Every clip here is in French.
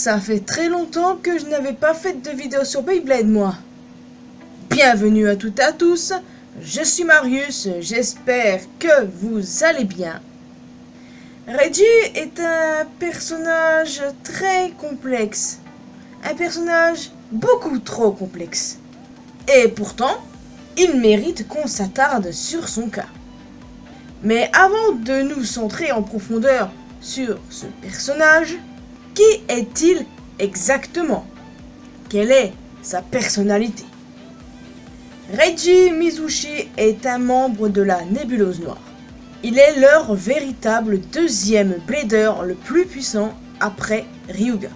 Ça fait très longtemps que je n'avais pas fait de vidéo sur Beyblade, moi. Bienvenue à toutes et à tous, je suis Marius, j'espère que vous allez bien. Reggie est un personnage très complexe. Un personnage beaucoup trop complexe. Et pourtant, il mérite qu'on s'attarde sur son cas. Mais avant de nous centrer en profondeur sur ce personnage, qui est-il exactement? Quelle est sa personnalité? Reggie Mizuchi est un membre de la Nébuleuse Noire. Il est leur véritable deuxième blader le plus puissant après Ryuga.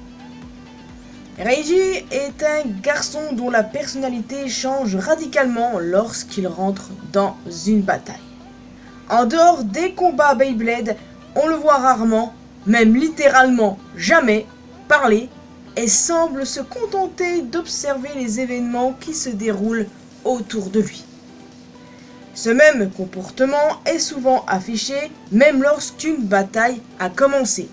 Reggie est un garçon dont la personnalité change radicalement lorsqu'il rentre dans une bataille. En dehors des combats Beyblade, on le voit rarement, même littéralement jamais, parler et semble se contenter d'observer les événements qui se déroulent autour de lui. Ce même comportement est souvent affiché même lorsqu'une bataille a commencé.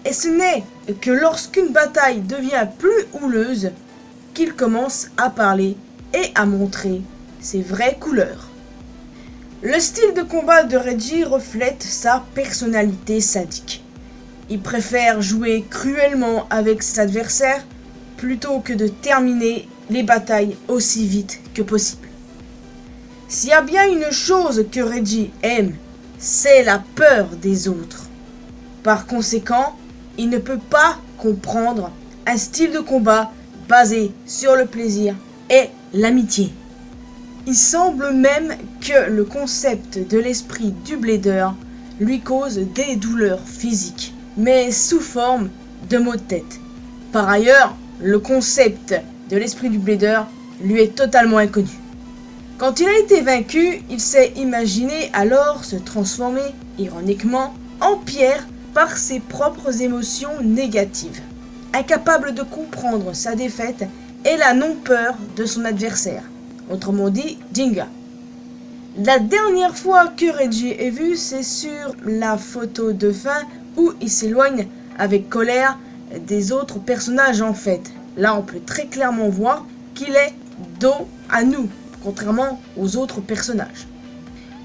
Et ce n'est que lorsqu'une bataille devient plus houleuse qu'il commence à parler et à montrer ses vraies couleurs. Le style de combat de Reggie reflète sa personnalité sadique. Il préfère jouer cruellement avec ses adversaires plutôt que de terminer les batailles aussi vite que possible. S'il y a bien une chose que Reggie aime, c'est la peur des autres. Par conséquent, il ne peut pas comprendre un style de combat basé sur le plaisir et l'amitié. Il semble même que le concept de l'esprit du blader lui cause des douleurs physiques, mais sous forme de maux de tête. Par ailleurs, le concept de l'esprit du blader lui est totalement inconnu. Quand il a été vaincu, il s'est imaginé alors se transformer, ironiquement, en pierre par ses propres émotions négatives, incapable de comprendre sa défaite et la non-peur de son adversaire, autrement dit Jinga. La dernière fois que Reggie est vu, c'est sur la photo de fin où il s'éloigne avec colère des autres personnages en fait. Là on peut très clairement voir qu'il est dos à nous, contrairement aux autres personnages.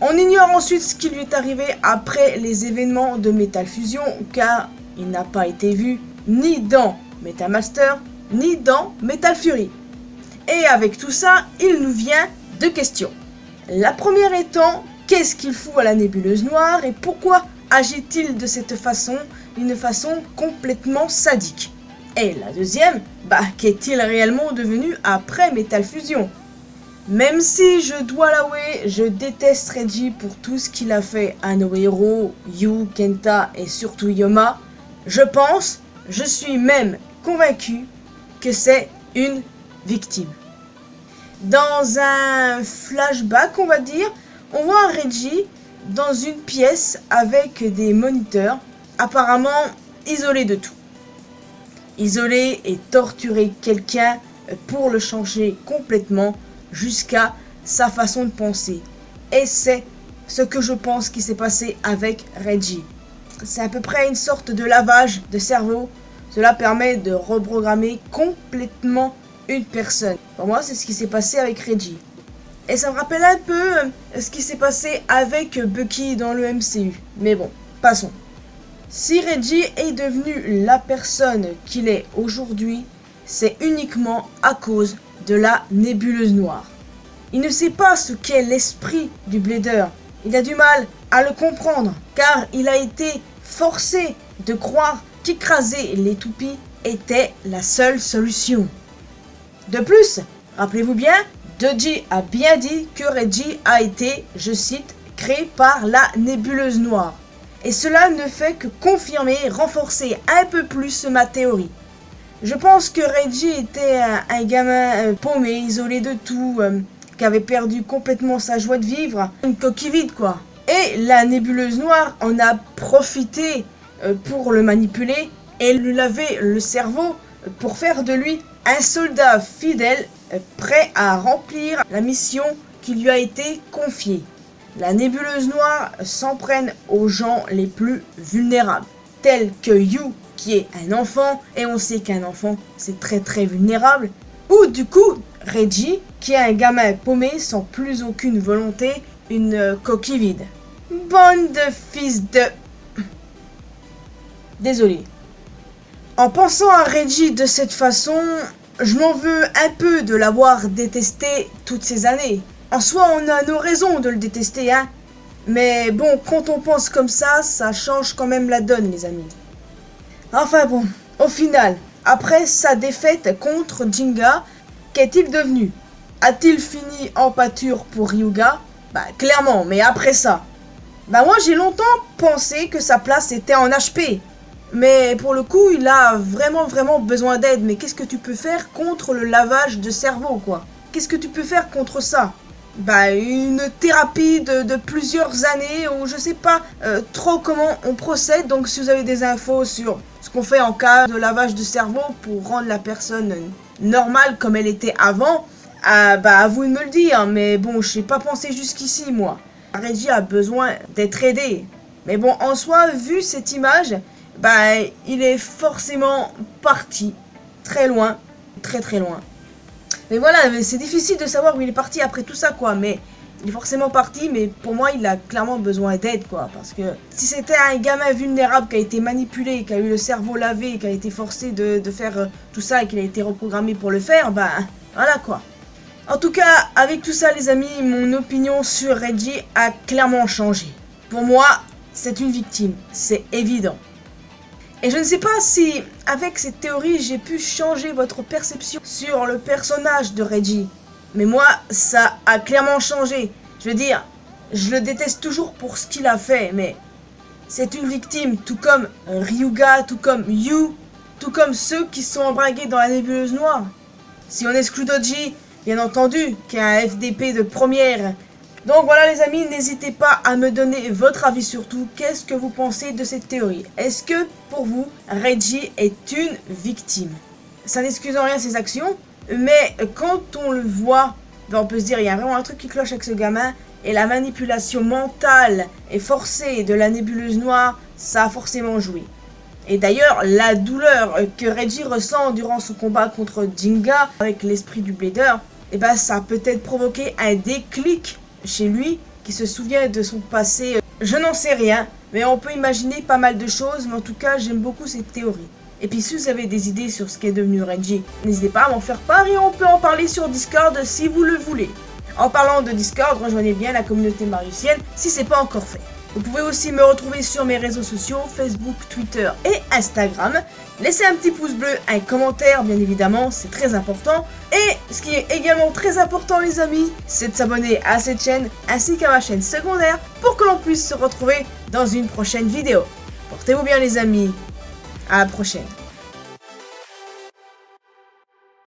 On ignore ensuite ce qui lui est arrivé après les événements de Metal Fusion, car il n'a pas été vu ni dans Metal Master, ni dans Metal Fury. Et avec tout ça, il nous vient deux questions. La première étant, qu'est-ce qu'il fout à la Nébuleuse Noire et pourquoi agit-il de cette façon, d'une façon complètement sadique? Et la deuxième, qu'est-il réellement devenu après Metal Fusion? Même si je dois l'avouer, je déteste Reggie pour tout ce qu'il a fait à nos héros, Yu, Kenta et surtout Yoma, je suis même convaincu que c'est une victime. Dans un flashback, on va dire, on voit Reggie dans une pièce avec des moniteurs, apparemment isolé de tout. Isoler et torturer quelqu'un pour le changer complètement jusqu'à sa façon de penser. Et c'est ce que je pense qui s'est passé avec Reggie. C'est à peu près une sorte de lavage de cerveau. Cela permet de reprogrammer complètement une personne. Pour moi, c'est ce qui s'est passé avec Reggie. Et ça me rappelle un peu ce qui s'est passé avec Bucky dans le MCU. Mais bon, passons. Si Reggie est devenu la personne qu'il est aujourd'hui, c'est uniquement à cause de la Nébuleuse Noire. Il ne sait pas ce qu'est l'esprit du blader. Il a du mal à le comprendre, car il a été forcé de croire qu'écraser les toupies était la seule solution. De plus, rappelez-vous bien, Doji a bien dit que Reggie a été, je cite, créé par la Nébuleuse Noire. Et cela ne fait que confirmer, renforcer un peu plus ma théorie. Je pense que Reggie était un gamin paumé, isolé de tout, qui avait perdu complètement sa joie de vivre, une coquille vide quoi. Et la Nébuleuse Noire en a profité pour le manipuler et lui laver le cerveau pour faire de lui un soldat fidèle prêt à remplir la mission qui lui a été confiée. La Nébuleuse Noire s'en prenne aux gens les plus vulnérables, tels que Yu qui est un enfant, et on sait qu'un enfant c'est très très vulnérable, ou du coup Reggie qui est un gamin paumé sans plus aucune volonté, une coquille vide. Bande de fils de... Désolé. En pensant à Reggie de cette façon, je m'en veux un peu de l'avoir détesté toutes ces années. En soi, on a nos raisons de le détester, hein. Mais bon, quand on pense comme ça change quand même la donne, les amis. Enfin bon, au final, après sa défaite contre Jinga, qu'est-il devenu? A-t-il fini en pâture pour Ryuga? Bah clairement, mais après ça. Bah moi j'ai longtemps pensé que sa place était en HP. Mais pour le coup, il a vraiment besoin d'aide. Mais qu'est-ce que tu peux faire contre le lavage de cerveau, quoi? Qu'est-ce que tu peux faire contre ça? Bah une thérapie de plusieurs années, ou je sais pas trop comment on procède. Donc si vous avez des infos sur ce qu'on fait en cas de lavage de cerveau pour rendre la personne normale comme elle était avant, bah à vous de me le dire. Mais bon, je n'ai pas pensé jusqu'ici, moi. Reggie a besoin d'être aidé. Mais bon, en soi, vu cette image, bah il est forcément parti très loin, très loin. Mais voilà, c'est difficile de savoir où il est parti après tout ça, quoi. Mais il est forcément parti, mais pour moi, il a clairement besoin d'aide, quoi. Parce que si c'était un gamin vulnérable qui a été manipulé, qui a eu le cerveau lavé, qui a été forcé de faire tout ça et qu'il a été reprogrammé pour le faire, bah voilà, quoi. En tout cas, avec tout ça, les amis, mon opinion sur Reggie a clairement changé. Pour moi, c'est une victime, c'est évident. Et je ne sais pas si, avec cette théorie, j'ai pu changer votre perception sur le personnage de Reggie. Mais moi, ça a clairement changé. Je veux dire, je le déteste toujours pour ce qu'il a fait, mais c'est une victime, tout comme Ryuga, tout comme Yu, tout comme ceux qui sont embragués dans la nébuleuse noire. Si on exclut Doji, bien entendu, qui est un FDP de première. Donc voilà les amis, n'hésitez pas à me donner votre avis sur tout. Qu'est-ce que vous pensez de cette théorie? Est-ce que pour vous, Reggie est une victime? Ça n'excuse en rien ses actions, mais quand on le voit, ben on peut se dire il y a vraiment un truc qui cloche avec ce gamin. Et la manipulation mentale et forcée de la nébuleuse noire, ça a forcément joué. Et d'ailleurs, la douleur que Reggie ressent durant son combat contre Jinga avec l'esprit du Blader, et ben ça a peut-être provoqué un déclic chez lui, qui se souvient de son passé. Je n'en sais rien, mais on peut imaginer pas mal de choses, mais en tout cas, j'aime beaucoup cette théorie. Et puis si vous avez des idées sur ce qu'est devenu Reggie, n'hésitez pas à m'en faire part et on peut en parler sur Discord si vous le voulez. En parlant de Discord, rejoignez bien la communauté mariusienne si c'est pas encore fait. Vous pouvez aussi me retrouver sur mes réseaux sociaux, Facebook, Twitter et Instagram. Laissez un petit pouce bleu, un commentaire bien évidemment, c'est très important. Et ce qui est également très important les amis, c'est de s'abonner à cette chaîne ainsi qu'à ma chaîne secondaire pour que l'on puisse se retrouver dans une prochaine vidéo. Portez-vous bien les amis, à la prochaine.